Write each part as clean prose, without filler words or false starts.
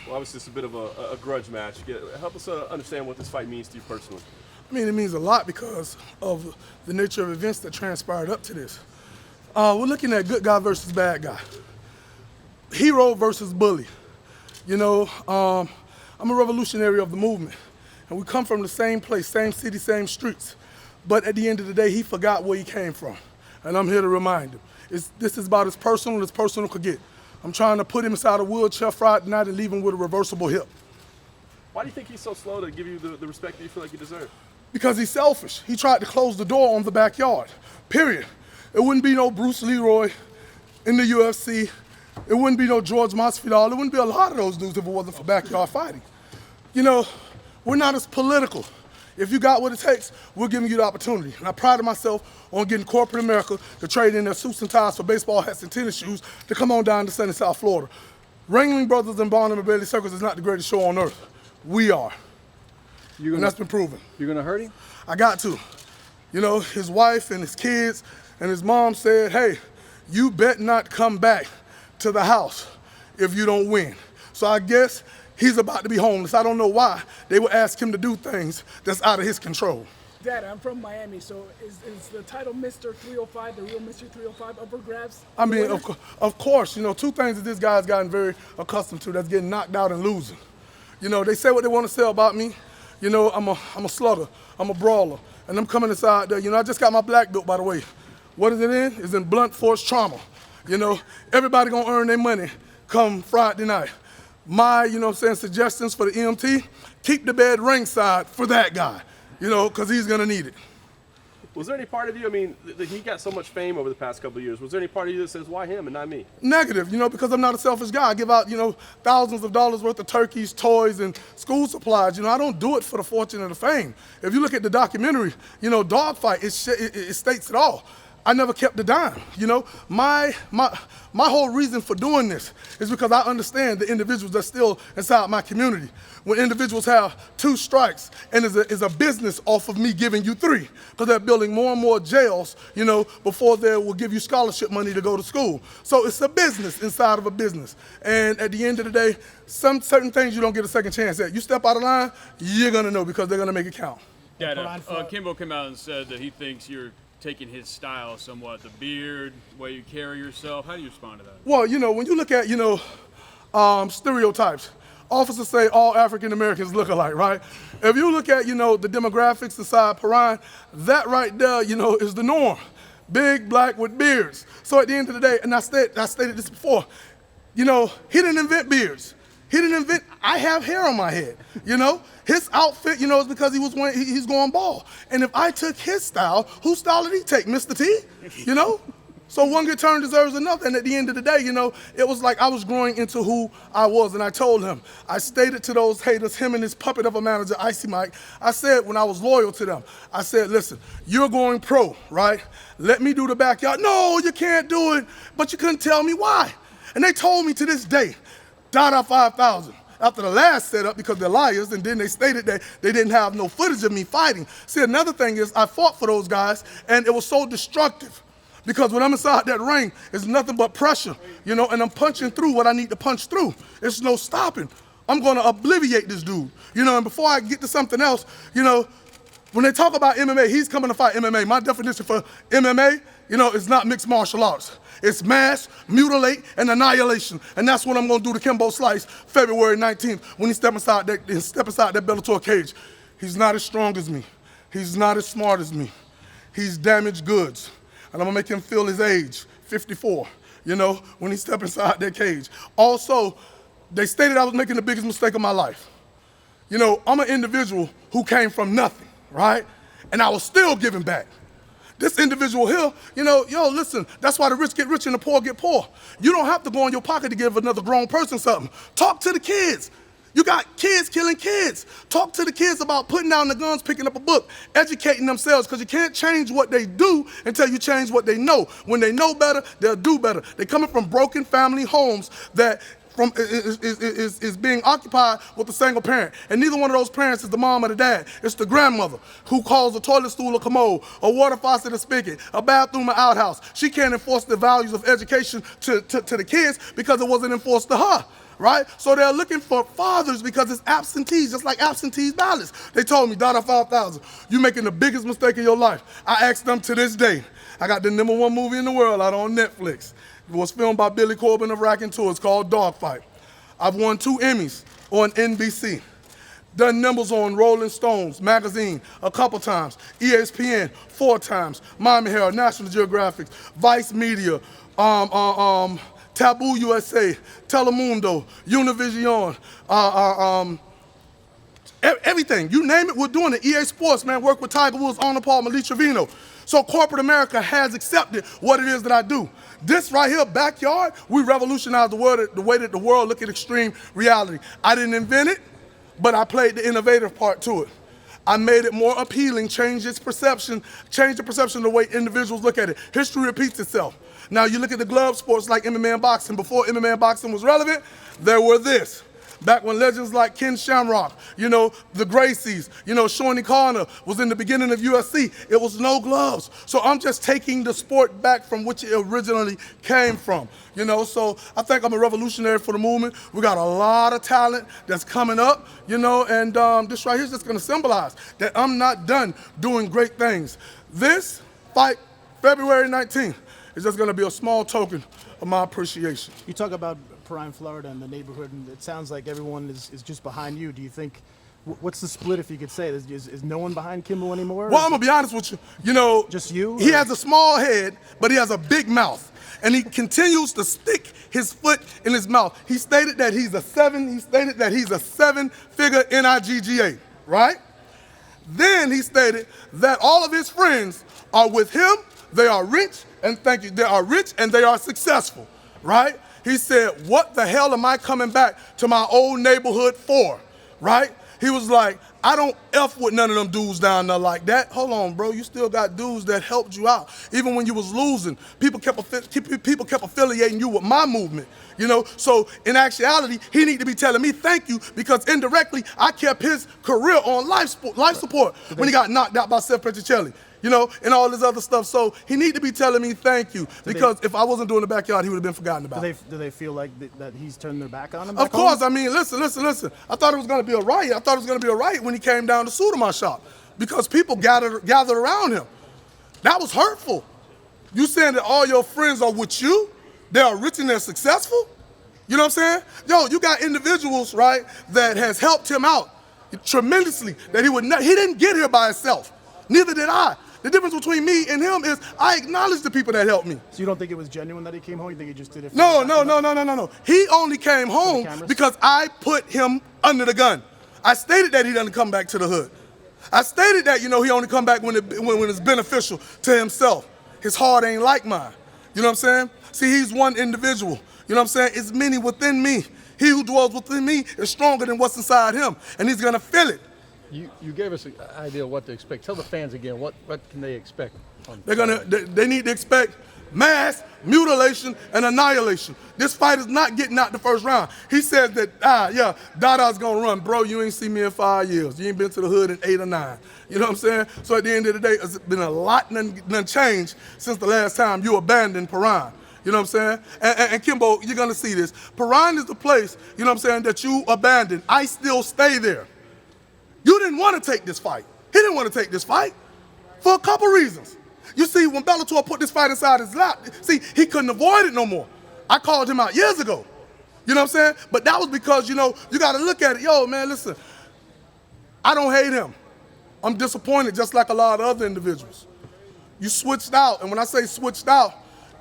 Well, obviously it's a bit of a grudge match. Help us understand what this fight means to you personally. I mean, it means a lot because of the nature of events that transpired up to this. We're looking at good guy versus bad guy. Hero versus bully. You know, I'm a revolutionary of the movement. And we come from the same place, same city, same streets. But at the end of the day, he forgot where he came from. And I'm here to remind him. This is about as personal could get. I'm trying to put him inside a wheelchair Friday night and leave him with a reversible hip. Why do you think he's so slow to give you the respect that you feel like you deserve? Because he's selfish. He tried to close the door on the backyard, period. It wouldn't be no Bruce Leroy in the UFC. It wouldn't be no George Masvidal. It wouldn't be a lot of those dudes if it wasn't for backyard fighting. You know, we're not as political. If you got what it takes, we're giving you the opportunity. And I pride myself on getting corporate America to trade in their suits and ties for baseball hats and tennis shoes to come on down to sunny South Florida. Ringling Brothers and Barnum and Bailey Circus is not the greatest show on earth. We are. And that's been proven. You're going to hurt him? I got to. You know, his wife and his kids and his mom said, hey, you bet not come back to the house if you don't win. So I guess he's about to be homeless. I don't know why they would ask him to do things that's out of his control. Dada, I'm from Miami, so is the title Mr. 305, the real Mr. 305, up for grabs? I mean, of course, you know, two things that this guy's gotten very accustomed to, that's getting knocked out and losing. You know, they say what they want to say about me. You know, I'm a slugger, I'm a brawler, and I'm coming inside there. You know, I just got my black belt, by the way. What is it in? It's in blunt force trauma. You know, everybody gonna earn their money come Friday night. My, you know what I'm saying, suggestions for the EMT, keep the bed ringside for that guy, you know, because he's going to need it. Was there any part of you, I mean, he got so much fame over the past couple of years, was there any part of you that says, why him and not me? Negative, you know, because I'm not a selfish guy. I give out, you know, thousands of dollars worth of turkeys, toys, and school supplies. You know, I don't do it for the fortune and the fame. If you look at the documentary, you know, Dogfight, it states it all. I never kept a dime, you know. My whole reason for doing this is because I understand the individuals that's still inside my community. When individuals have 2 strikes and is a business off of me giving you 3, because they're building more and more jails, you know, before they will give you scholarship money to go to school. So it's a business inside of a business. And at the end of the day, certain things you don't get a second chance at. You step out of line, you're gonna know because they're gonna make it count. Dada, Kimbo came out and said that he thinks you're taking his style somewhat, the beard, the way you carry yourself. How do you respond to that? Well, you know, when you look at, you know, stereotypes, officers say all African Americans look alike, right? If you look at, you know, the demographics inside Perrine, that right there, you know, is the norm. Big, black with beards. So at the end of the day, and I stated this before, you know, he didn't invent beards. I have hair on my head, you know? His outfit, you know, is because he's going bald. And if I took his style, whose style did he take, Mr. T? You know? So one good turn deserves another. And at the end of the day, you know, it was like I was growing into who I was. And I told him, I stated to those haters, him and his puppet of a manager, Icy Mike, I said when I was loyal to them, I said, listen, you're going pro, right? Let me do the backyard. No, you can't do it. But you couldn't tell me why. And they told me to this day, Dada 5,000. After the last setup, because they're liars, and then they stated that they didn't have no footage of me fighting. See, another thing is I fought for those guys, and it was so destructive. Because when I'm inside that ring, it's nothing but pressure, you know, and I'm punching through what I need to punch through. There's no stopping. I'm going to obliviate this dude, you know, and before I get to something else, you know, when they talk about MMA, he's coming to fight MMA. My definition for MMA, you know, is not mixed martial arts. It's mass, mutilate, and annihilation. And that's what I'm going to do to Kimbo Slice February 19th when he step inside that Bellator cage. He's not as strong as me. He's not as smart as me. He's damaged goods. And I'm going to make him feel his age, 54, you know, when he step inside that cage. Also, they stated I was making the biggest mistake of my life. You know, I'm an individual who came from nothing, right? And I was still giving back. This individual here, you know, yo, listen, that's why the rich get rich and the poor get poor. You don't have to go in your pocket to give another grown person something. Talk to the kids. You got kids killing kids. Talk to the kids about putting down the guns, picking up a book, educating themselves, because you can't change what they do until you change what they know. When they know better, they'll do better. They're coming from broken family homes that is being occupied with a single parent. And neither one of those parents is the mom or the dad. It's the grandmother who calls a toilet stool a commode, a water faucet a spigot, a bathroom an outhouse. She can't enforce the values of education to the kids because it wasn't enforced to her. right? So they're looking for fathers because it's absentees, just like absentee ballots. They told me, Dada 5,000, you're making the biggest mistake of your life. I asked them to this day. I got the #1 movie in the world out on Netflix. It was filmed by Billy Corbin of Raconteur. It's called Dogfight. I've won 2 Emmys on NBC. Done numbers on Rolling Stones magazine a couple times, ESPN 4 times, Miami Herald, National Geographic, Vice Media, Taboo USA, Telemundo, Univision, everything. You name it, we're doing it. EA Sports, man, work with Tiger Woods, Arnold Paul, Malik Trevino. So corporate America has accepted what it is that I do. This right here, backyard, we revolutionized the way that the world look at extreme reality. I didn't invent it, but I played the innovative part to it. I made it more appealing, changed its perception, changed the perception of the way individuals look at it. History repeats itself. Now you look at the glove sports like MMA and boxing. Before MMA and boxing was relevant, there were this. Back when legends like Ken Shamrock, you know, the Gracies, you know, Shawnee Connor was in the beginning of UFC, it was no gloves. So I'm just taking the sport back from which it originally came from, you know. So I think I'm a revolutionary for the movement. We got a lot of talent that's coming up, you know, and this right here is just gonna symbolize that I'm not done doing great things. This fight, February 19th, is just gonna be a small token of my appreciation. You talk about Prime, Florida, and the neighborhood, and it sounds like everyone is just behind you. Do you think, what's the split, if you could say? Is no one behind Kimbo anymore? Well, I'm gonna be honest with you. You know, just you? He has a small head, but he has a big mouth, and he continues to stick his foot in his mouth. He stated that he's a 7-figure NIGGA, right? Then he stated that all of his friends are with him. They are rich, and thank you. They are rich and they are successful, right? He said, what the hell am I coming back to my old neighborhood for, right? He was like, I don't F with none of them dudes down there like that. Hold on, bro, you still got dudes that helped you out. Even when you was losing, people kept affiliating you with my movement, you know? So in actuality, he need to be telling me thank you because indirectly, I kept his career on life support when he got knocked out by Seth Petruccelli. You know, and all this other stuff. So he need to be telling me thank you because if I wasn't doing the backyard, he would have been forgotten about. Do they feel like that he's turned their back on him? Of course. I mean, listen. I thought it was going to be a riot. I thought it was going to be a riot when he came down to sue to my shop because people gathered around him. That was hurtful. You saying that all your friends are with you? They are rich and they're successful? You know what I'm saying? Yo, you got individuals, right, that has helped him out tremendously. That he didn't get here by himself. Neither did I. The difference between me and him is I acknowledge the people that helped me. So you don't think it was genuine that he came home? You think he just did it? No. He only came home because I put him under the gun. I stated that he doesn't come back to the hood. I stated that, you know, he only come back when it's beneficial to himself. His heart ain't like mine. You know what I'm saying? See, he's one individual. You know what I'm saying? It's many within me. He who dwells within me is stronger than what's inside him, and he's gonna feel it. You gave us an idea of what to expect. Tell the fans again, what can they expect? They need to expect mass mutilation and annihilation. This fight is not getting out the first round. He says that, Dada's gonna run. Bro, you ain't seen me in 5 years. You ain't been to the hood in 8 or 9. You know what I'm saying? So at the end of the day, it's been a lot none changed since the last time you abandoned Paran. You know what I'm saying? And Kimbo, you're gonna see this. Paran is the place, you know what I'm saying, that you abandoned. I still stay there. You didn't want to take this fight. He didn't want to take this fight for a couple reasons. You see, when Bellator put this fight inside his lap, see, he couldn't avoid it no more. I called him out years ago. You know what I'm saying? But that was because, you know, you got to look at it. Yo, man, listen, I don't hate him. I'm disappointed just like a lot of other individuals. You switched out, and when I say switched out,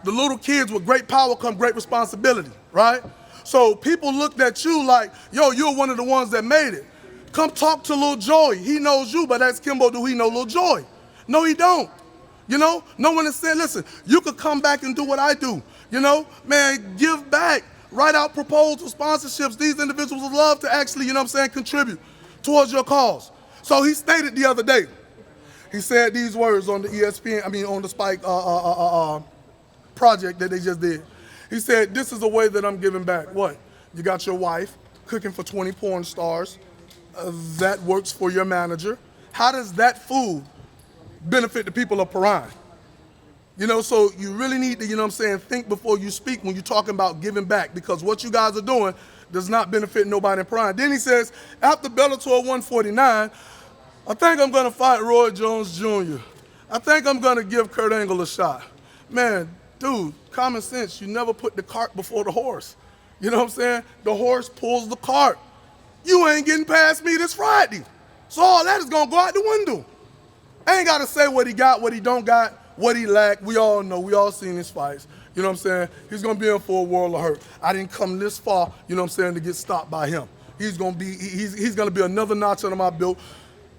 the little kids with great power come great responsibility, right? So people looked at you like, yo, you're one of the ones that made it. Come talk to Lil Joy. He knows you, but ask Kimbo, do he know Lil Joy? No, he don't. You know, no one has said, listen, you could come back and do what I do. You know, man, give back. Write out proposals, sponsorships. These individuals would love to actually, you know what I'm saying, contribute towards your cause. So he stated the other day, he said these words on the ESPN, on the Spike project that they just did. He said, this is a way that I'm giving back. What? You got your wife cooking for 20 porn stars. That works for your manager. How does that food benefit the people of Paran? You know, so you really need to, you know what I'm saying, think before you speak when you're talking about giving back, because what you guys are doing does not benefit nobody in Prime. Then he says, after Bellator 149, I think I'm going to fight Roy Jones Jr. I think I'm going to give Kurt Angle a shot. Man, dude, common sense, you never put the cart before the horse. You know what I'm saying? The horse pulls the cart. You ain't getting past me this Friday. So all that is going to go out the window. I ain't got to say what he got, what he don't got, what he lacked. We all know. We all seen his fights. You know what I'm saying? He's going to be in for a world of hurt. I didn't come this far, you know what I'm saying, to get stopped by him. He's going to be another notch under my belt.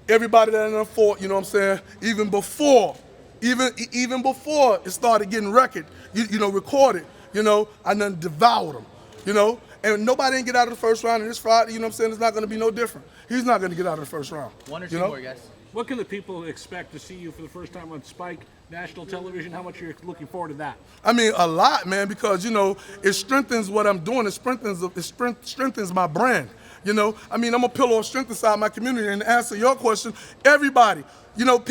Everybody that I fought, you know what I'm saying, even before it started getting recorded, you know, I done devoured him, you know. And nobody didn't get out of the first round, and this Friday, you know what I'm saying, it's not going to be no different. He's not going to get out of the first round. One or two more, guys. What can the people expect to see you for the first time on Spike national television? How much are you looking forward to that? I mean, a lot, man, because, you know, it strengthens what I'm doing. It strengthens my brand. You know, I mean, I'm a pillar of strength inside my community. And to answer your question, everybody, you know,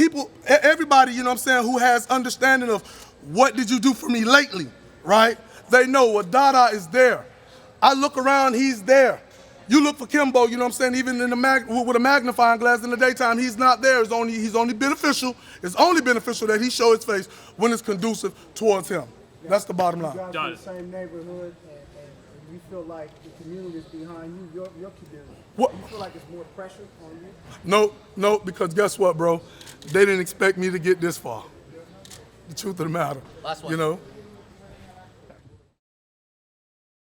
everybody, you know what I'm saying, who has understanding of what did you do for me lately, right? They know, well, Dada is there. I look around, he's there. You look for Kimbo, you know what I'm saying, even in with a magnifying glass in the daytime, he's not there. He's only beneficial. It's only beneficial that he show his face when it's conducive towards him. That's the bottom line. You guys in the same neighborhood, and you feel like the community is behind you, your community. What? Do you feel like it's more pressure on you? No, because guess what, bro? They didn't expect me to get this far. The truth of the matter. Last one. You know?